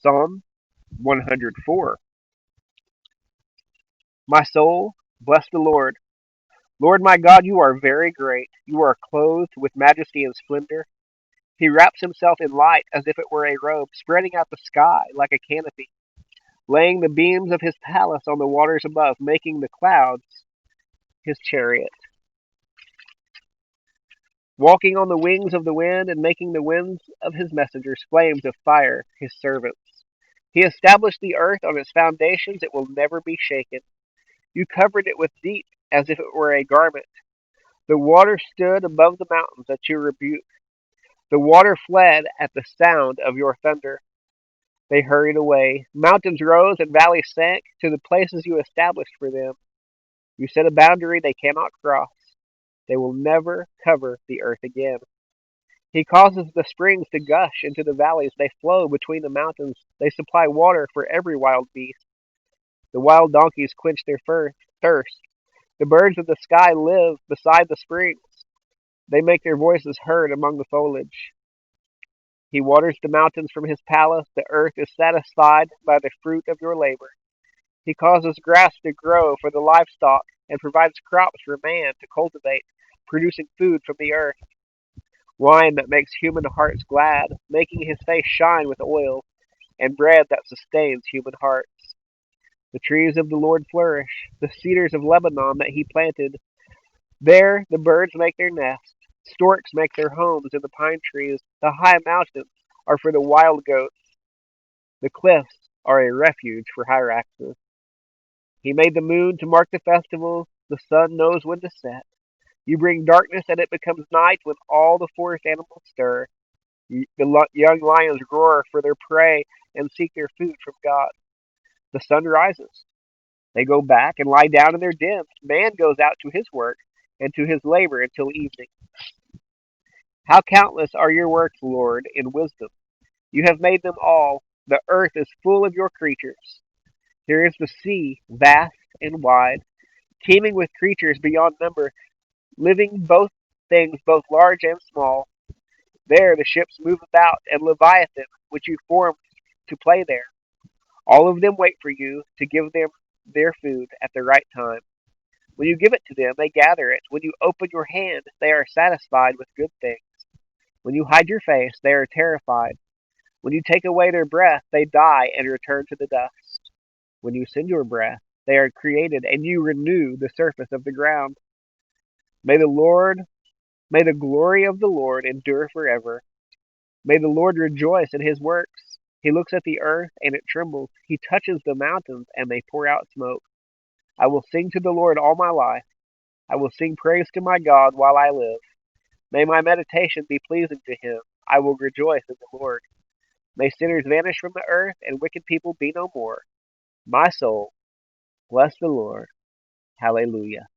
Psalm 104. My soul, bless the Lord. Lord my God, you are very great. You are clothed with majesty and splendor. He wraps himself in light as if it were a robe, spreading out the sky like a canopy, laying the beams of his palace on the waters above, making the clouds his chariot, walking on the wings of the wind and making the winds of his messengers flames of fire, his servants. He established the earth on its foundations, it will never be shaken. You covered it with deep as if it were a garment. The water stood above the mountains at your rebuke. The water fled at the sound of your thunder. They hurried away. Mountains rose and valleys sank to the places you established for them. You set a boundary they cannot cross. They will never cover the earth again. He causes the springs to gush into the valleys. They flow between the mountains. They supply water for every wild beast. The wild donkeys quench their thirst. The birds of the sky live beside the springs. They make their voices heard among the foliage. He waters the mountains from his palace. The earth is satisfied by the fruit of your labor. He causes grass to grow for the livestock and provides crops for man to cultivate, producing food from the earth, wine that makes human hearts glad, making his face shine with oil, and bread that sustains human hearts. The trees of the Lord flourish, the cedars of Lebanon that he planted. There the birds make their nests. Storks make their homes in the pine trees. The high mountains are for the wild goats. The cliffs are a refuge for hyraxes. He made the moon to mark the festivals. The sun knows when to set. You bring darkness and it becomes night when all the forest animals stir. The young lions roar for their prey and seek their food from God. The sun rises. They go back and lie down in their dens. Man goes out to his work and to his labor until evening. How countless are your works, Lord, in wisdom. You have made them all. The earth is full of your creatures. Here is the sea, vast and wide, teeming with creatures beyond number, living both things, both large and small. There the ships move about, and Leviathan, which you formed to play there. All of them wait for you to give them their food at the right time. When you give it to them, they gather it. When you open your hand, they are satisfied with good things. When you hide your face, they are terrified. When you take away their breath, they die and return to the dust. When you send your breath, they are created, and you renew the surface of the ground. May the Lord, may the glory of the Lord endure forever. May the Lord rejoice in his works. He looks at the earth, and it trembles. He touches the mountains, and they pour out smoke. I will sing to the Lord all my life. I will sing praise to my God while I live. May my meditation be pleasing to him. I will rejoice in the Lord. May sinners vanish from the earth, and wicked people be no more. My soul, bless the Lord. Hallelujah.